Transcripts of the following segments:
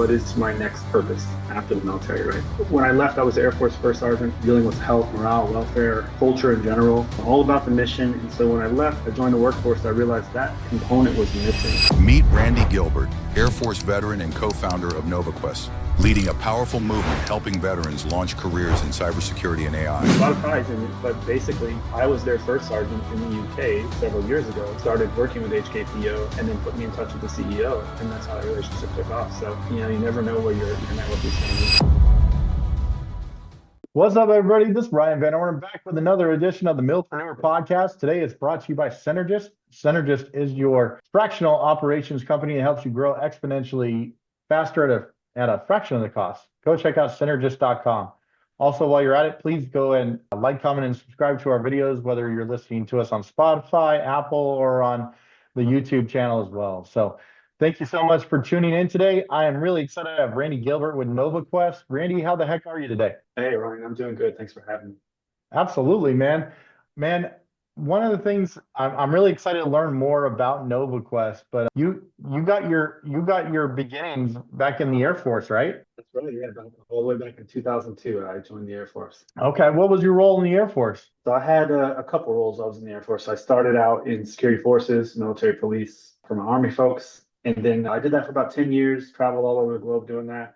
what is my next purpose after the military, right? When I left, I was Air Force First Sergeant, dealing with health, morale, welfare, culture in general, all about the mission. And so when I left, I joined the workforce, I realized that component was missing. Meet Randy Gilbert, Air Force veteran and co-founder of KnovaQuest, leading a powerful movement helping veterans launch careers in cybersecurity and AI. A lot of pride in it, but basically, I was their first sergeant in the UK several years ago, started working with HKPO, and then put me in touch with the CEO, and that's how the relationship took off. So, you never know where your network is going. What's up, everybody? This is Ryan Van Ornum back with another edition of the Milpreneur Podcast. Today it's brought to you by Synergist. Synergist is your fractional operations company that helps you grow exponentially faster at a fraction of the cost. Go check out synergist.com. Also, while you're at it, please go and like, comment, and subscribe to our videos, whether you're listening to us on Spotify, Apple, or on the YouTube channel as well. So thank you so much for tuning in today. I am really excited to have Randy Gilbert with KnovaQuest. Randy, how the heck are you today? Hey, Ryan, I'm doing good. Thanks for having me. Absolutely, man. One of the things I'm really excited to learn more about KnovaQuest, but you got your beginnings back in the Air Force, right? That's right. Yeah, all the way back in 2002, I joined the Air Force. Okay, what was your role in the Air Force? So I had a couple roles. I was in the Air Force. I started out in security forces, military police for my Army folks. And then I did that for about 10 years, traveled all over the globe doing that.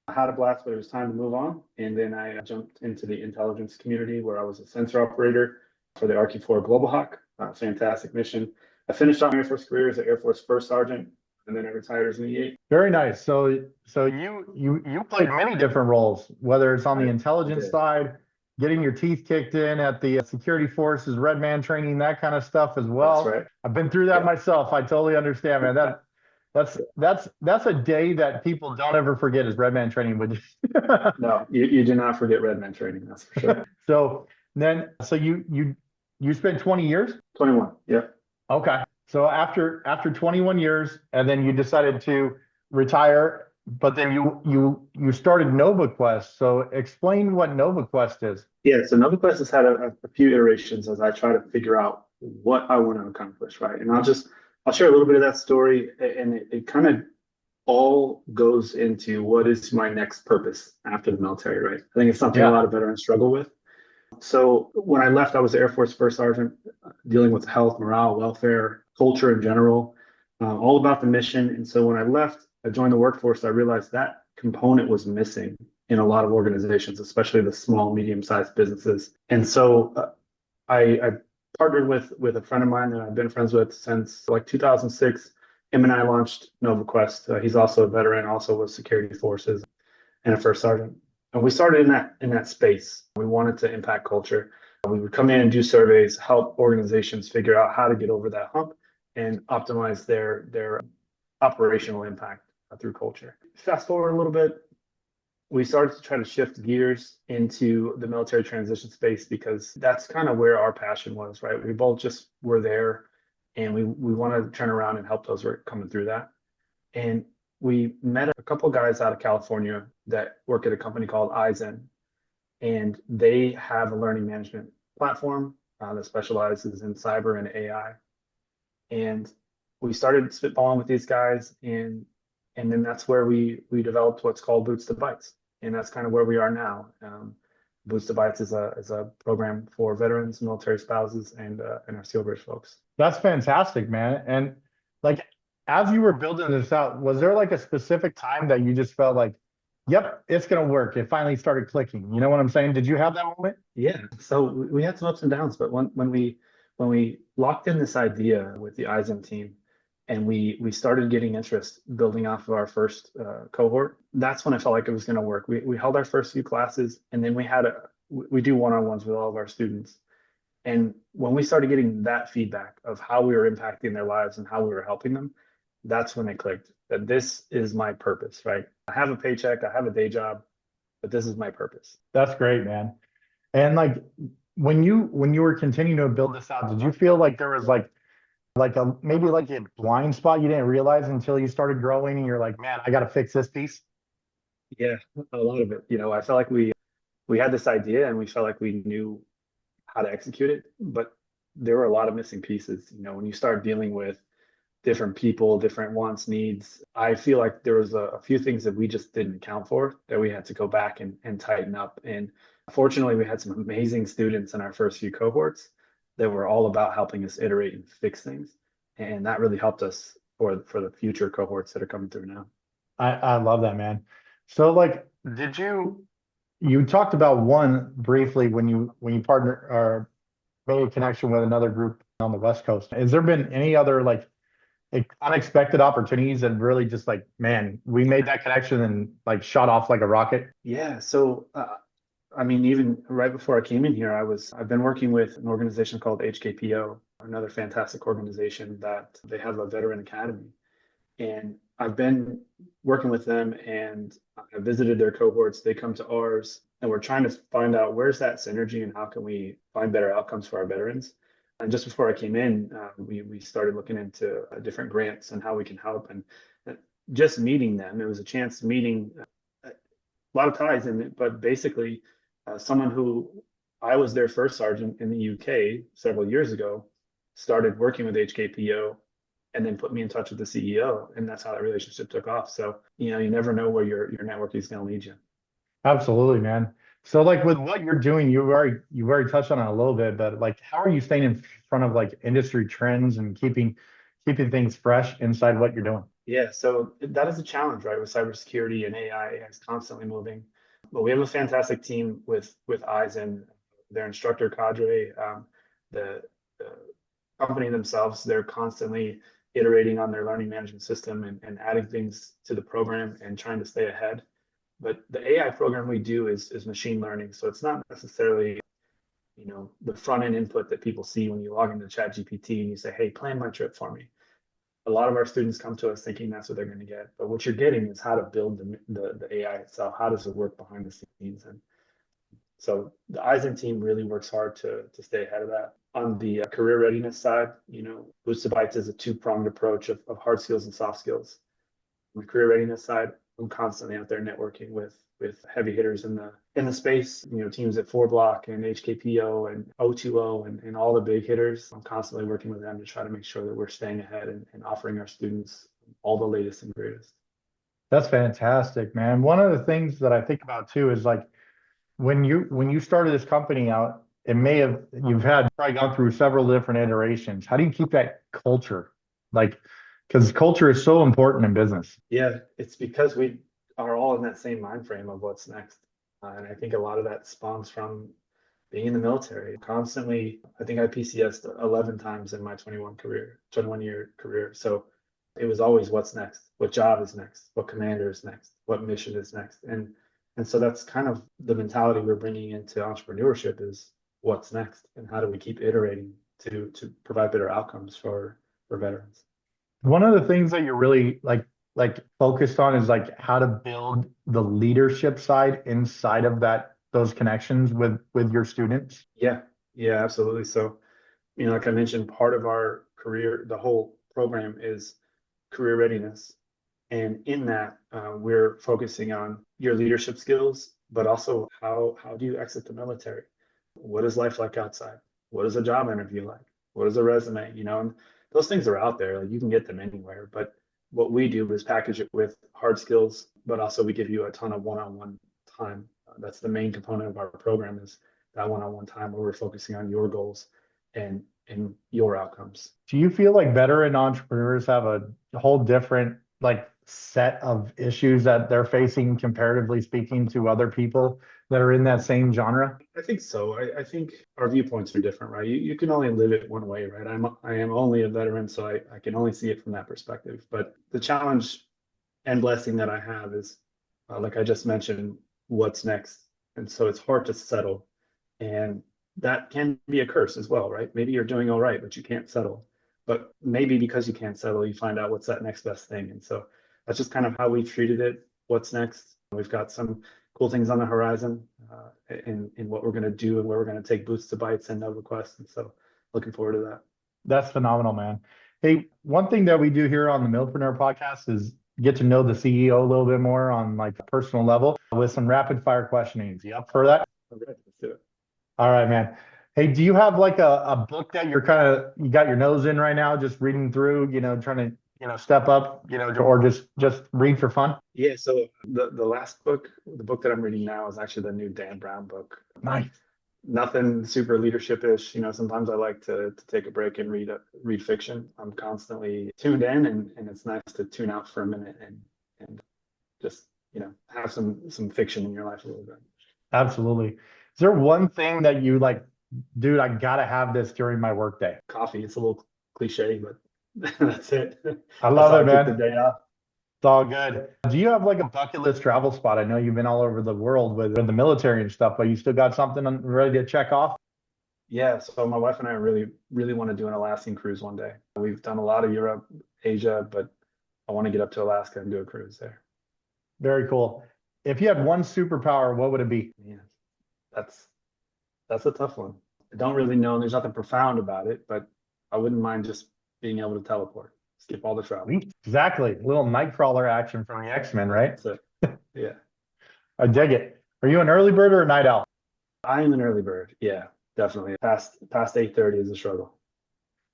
I had a blast, but it was time to move on. And then I jumped into the intelligence community where I was a sensor operator for the RQ-4 Global Hawk. Fantastic mission. I finished on my Air Force career as an Air Force First Sergeant, and then I retired as an E8. Very nice. So you played many different roles, whether it's on the intelligence side, getting your teeth kicked in at the security forces, Red Man training, that kind of stuff as well. That's right. I've been through that myself. I totally understand, man. That's a day that people don't ever forget is Red Man training. Would you? No, you do not forget Red Man training. That's for sure. So you spent 20 years? 21. Yeah. Okay. So after 21 years, and then you decided to retire, but then you started KnovaQuest. So explain what KnovaQuest is. Yeah. So KnovaQuest has had a few iterations as I try to figure out what I want to accomplish, right? And I'll share a little bit of that story, and it kind of all goes into what is my next purpose after the military, right? I think it's something a lot of veterans struggle with. So when I left, I was Air Force First Sergeant, dealing with health, morale, welfare, culture in general, all about the mission. And so when I left, I joined the workforce, I realized that component was missing in a lot of organizations, especially the small, medium-sized businesses. And so I partnered with a friend of mine that I've been friends with since like 2006. Him and I launched KnovaQuest. He's also a veteran, also with security forces and a first sergeant. And we started in that space. We wanted to impact culture. We would come in and do surveys, help organizations figure out how to get over that hump and optimize their operational impact through culture. Fast forward a little bit, we started to try to shift gears into the military transition space because that's kind of where our passion was, right? We both just were there, and we want to turn around and help those who are coming through that. And we met a couple of guys out of California that work at a company called Eisen, and they have a learning management platform that specializes in cyber and AI. And we started spitballing with these guys, and then that's where we developed what's called Boots to Bytes, and that's kind of where we are now. Boots to Bytes is a program for veterans, military spouses, and our Steel Bridge folks. That's fantastic, man. And like, as you were building this out, was there like a specific time that you just felt like, yep, it's going to work? It finally started clicking. You know what I'm saying? Did you have that moment? Yeah. So we had some ups and downs, but when we locked in this idea with the Eisen team and we started getting interest building off of our first cohort, that's when I felt like it was going to work. We held our first few classes, and then we do one-on-ones with all of our students. And when we started getting that feedback of how we were impacting their lives and how we were helping them, that's when it clicked that this is my purpose, right? I have a paycheck, I have a day job, but this is my purpose. That's great, man. And like when you were continuing to build this out, did you feel like there was maybe a blind spot you didn't realize until you started growing and you're like, man, I got to fix this piece? Yeah, a lot of it. I felt like we had this idea and we felt like we knew how to execute it, but there were a lot of missing pieces. When you start dealing with different people, different wants, needs. I feel like there was a few things that we just didn't account for that we had to go back and tighten up. And fortunately, we had some amazing students in our first few cohorts that were all about helping us iterate and fix things. And that really helped us for the future cohorts that are coming through now. I love that, man. So like, did you talked about one briefly when you partner or made a connection with another group on the West Coast. Has there been any other like unexpected opportunities that really just like, man, we made that connection and like shot off like a rocket? Yeah. So, I mean, even right before I came in here, I've been working with an organization called HKPO, another fantastic organization that they have a veteran academy. And I've been working with them and I visited their cohorts. They come to ours and we're trying to find out where's that synergy and how can we find better outcomes for our veterans. And just before I came in, we started looking into different grants and how we can help. And just meeting them, it was a chance meeting a lot of ties in it, but basically someone who I was their first sergeant in the UK several years ago, started working with HKPO and then put me in touch with the CEO. And that's how that relationship took off. So, you never know where your network is going to lead you. Absolutely, man. So like with what you're doing, you've already touched on it a little bit, but like how are you staying in front of like industry trends and keeping things fresh inside what you're doing? Yeah, so that is a challenge, right? With cybersecurity and AI, is constantly moving. But we have a fantastic team with eyes in their instructor cadre, the company themselves. They're constantly iterating on their learning management system and adding things to the program and trying to stay ahead. But the AI program we do is machine learning. So it's not necessarily, the front end input that people see when you log into ChatGPT and you say, hey, plan my trip for me. A lot of our students come to us thinking that's what they're going to get. But what you're getting is how to build the AI itself. How does it work behind the scenes? And so the Eisen team really works hard to stay ahead of that. On the career readiness side, Boosted Bytes is a two-pronged approach of hard skills and soft skills. On the career readiness side, I'm constantly out there networking with heavy hitters in the space, teams at 4Block and HKPO and O2O and all the big hitters. I'm constantly working with them to try to make sure that we're staying ahead and offering our students all the latest and greatest. That's fantastic, man. One of the things that I think about too is like when you started this company out, you've had probably gone through several different iterations. How do you keep that culture? Like, because culture is so important in business. Yeah, it's because we are all in that same mind frame of what's next. And I think a lot of that spawns from being in the military. Constantly, I think I PCSed 11 times in my 21-year career. So it was always what's next, what job is next, what commander is next, what mission is next. And so that's kind of the mentality we're bringing into entrepreneurship is what's next and how do we keep iterating to provide better outcomes for veterans. One of the things that you're really like focused on is like how to build the leadership side inside of those connections with your students. Yeah, absolutely. So, like I mentioned, part of our career, the whole program is career readiness. And in that, we're focusing on your leadership skills, but also how do you exit the military? What is life like outside? What is a job interview like? What is a resume? And those things are out there. Like you can get them anywhere. But what we do is package it with hard skills, but also we give you a ton of one-on-one time. That's the main component of our program is that one-on-one time where we're focusing on your goals and your outcomes. Do you feel like veteran entrepreneurs have a whole different like set of issues that they're facing comparatively speaking to other people that are in that same genre? I think so. I think our viewpoints are different, right? You can only live it one way, right? I am only a veteran, so I can only see it from that perspective. But the challenge and blessing that I have is, like I just mentioned, what's next. And so it's hard to settle. And that can be a curse as well, right? Maybe you're doing all right, but you can't settle. But maybe because you can't settle, you find out what's that next best thing. And so that's just kind of how we've treated it. What's next? We've got some cool things on the horizon in what we're going to do and where we're going to take Boosted Bytes and NovaQuest. And so looking forward to that. That's phenomenal, man. Hey, one thing that we do here on the Milpreneur Podcast is get to know the CEO a little bit more on like a personal level with some rapid fire questioning. You up for that? All right, let's do it. All right, man. Hey, do you have like a book that you got your nose in right now, just reading through, trying to, step up, or just read for fun? Yeah, so the last book, the book that I'm reading now is actually the new Dan Brown book. Nice. Nothing super leadership-ish. Sometimes I like to take a break and read fiction. I'm constantly tuned in, and it's nice to tune out for a minute and just have some fiction in your life a little bit. Absolutely. Is there one thing that you like, dude, I gotta have this during my workday? Coffee. It's a little cliche, but that's it. I love That's it, how I keep man. the day off. It's all good. Do you have like a bucket list travel spot? I know you've been all over the world with the military and stuff, but you still got something ready to check off? Yeah, so my wife and I really, really want to do an Alaskan cruise one day. We've done a lot of Europe, Asia, but I want to get up to Alaska and do a cruise there. Very cool. If you had one superpower, what would it be? Yeah, that's a tough one. I don't really know. There's nothing profound about it, but I wouldn't mind just being able to teleport, skip all the travel. Exactly. A little Nightcrawler action from the X-Men, right? That's it. Yeah. I dig it. Are you an early bird or a night owl? I am an early bird. Yeah, definitely. Past 8:30 is a struggle.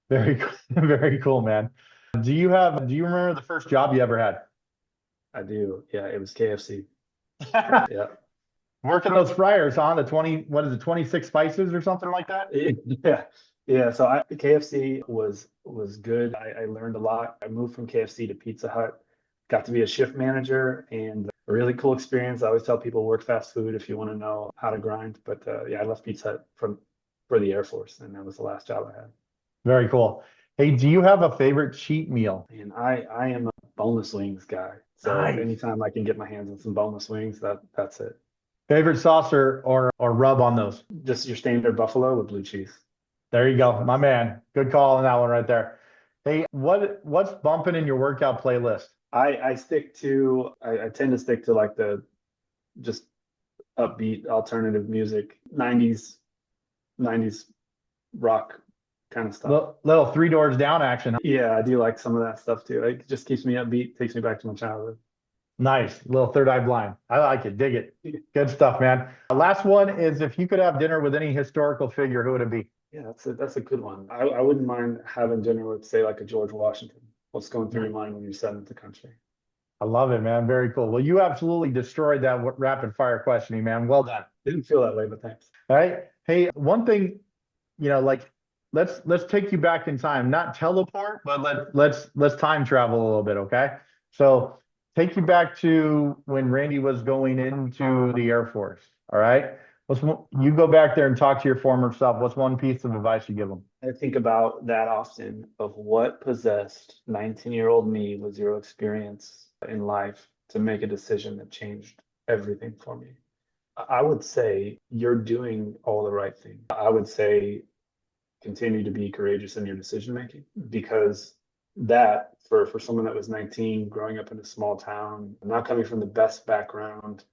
Very, very cool, man. Do you remember the first job you ever had? I do. Yeah, it was KFC. Yeah. Working those fryers, huh? The 26 spices or something like that? Yeah. Yeah. So KFC was good. I learned a lot. I moved from KFC to Pizza Hut, got to be a shift manager, and a really cool experience. I always tell people work fast food if you want to know how to grind. But yeah, I left Pizza Hut for the Air Force, and that was the last job I had. Very cool. Hey, do you have a favorite cheat meal? And I am a boneless wings guy. So Nice. anytime I can get my hands on some boneless wings, that's it. Favorite sauce or rub on those? Just your standard buffalo with blue cheese. There you go, my man. Good call on that one right there. Hey, what's bumping in your workout playlist? I tend to stick to like the just upbeat alternative music, 90s rock kind of stuff. Little Three Doors Down action. Yeah, I do like some of that stuff too. It just keeps me upbeat, takes me back to my childhood. Nice. Little Third Eye Blind. I like it. Dig it. Good stuff, man. Last one is, if you could have dinner with any historical figure, who would it be? Yeah, that's a good one. I wouldn't mind having dinner with, say, like a George Washington. What's going through your mind when you're setting up the country? I love it, man. Very cool. Well, you absolutely destroyed that rapid fire questioning, man. Well done. Didn't feel that way, but thanks. All right. Hey, one thing, like let's take you back in time, not teleport, but let's time travel a little bit, okay? So take you back to when Randy was going into the Air Force. All right. You go back there and talk to your former self. What's one piece of advice you give them? I think about that often of what possessed 19-year-old me with zero experience in life to make a decision that changed everything for me. I would say you're doing all the right things. I would say continue to be courageous in your decision making, because that for someone that was 19, growing up in a small town, not coming from the best background,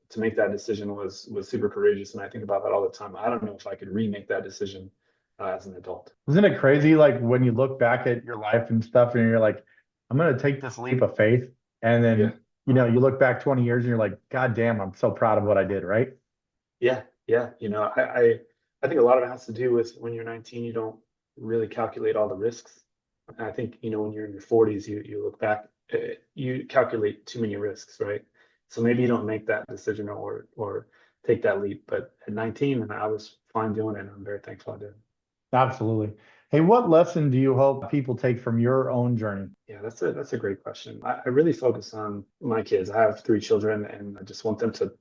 to make that decision was super courageous. And I think about that all the time. I don't know if I could remake that decision as an adult. Isn't it crazy? Like when you look back at your life and stuff and you're like, I'm going to take this leap of faith. And then, you look back 20 years and you're like, God damn, I'm so proud of what I did. Right. Yeah. Yeah. I think a lot of it has to do with when you're 19, you don't really calculate all the risks. And I think, when you're in your 40s, you look back, you calculate too many risks, right? So maybe you don't make that decision or take that leap. But at 19, and I was fine doing it, and I'm very thankful I did. Absolutely. Hey, what lesson do you hope people take from your own journey? Yeah, that's a great question. I really focus on my kids. I have 3 children, and I just want them to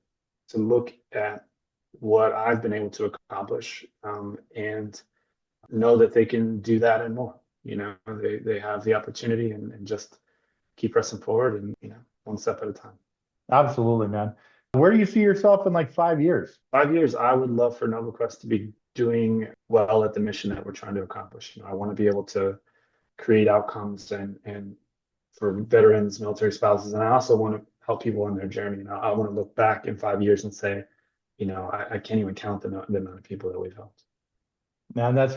look at what I've been able to accomplish, and know that they can do that and more. They have the opportunity, and just keep pressing forward, and one step at a time. Absolutely, man. Where do you see yourself in like 5 years? 5 years, I would love for NovaQuest to be doing well at the mission that we're trying to accomplish. I want to be able to create outcomes and for veterans, military spouses, and I also want to help people on their journey. I want to look back in 5 years and say, I can't even count the amount of people that we've helped. Man, that's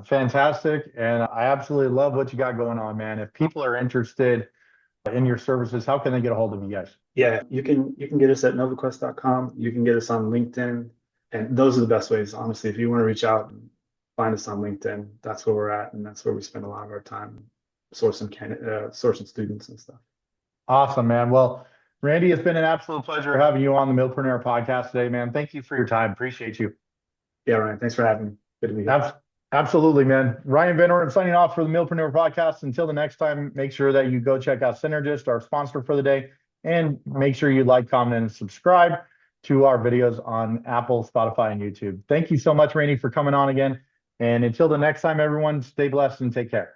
fantastic. And I absolutely love what you got going on, man. If people are interested in your services, how can they get a hold of you guys? Yeah, you can get us at NovaQuest.com. You can get us on LinkedIn. And those are the best ways, honestly. If you want to reach out and find us on LinkedIn, that's where we're at. And that's where we spend a lot of our time sourcing students and stuff. Awesome, man. Well, Randy, it's been an absolute pleasure having you on the Milpreneur Podcast today, man. Thank you for your time. Appreciate you. Yeah, Ryan, thanks for having me. Good to be here. Absolutely, man. Ryan Van Ornum signing off for the Milpreneur Podcast. Until the next time, make sure that you go check out Synergist, our sponsor for the day, and make sure you like, comment, and subscribe to our videos on Apple, Spotify, and YouTube. Thank you so much, Randy, for coming on again. And until the next time, everyone, stay blessed and take care.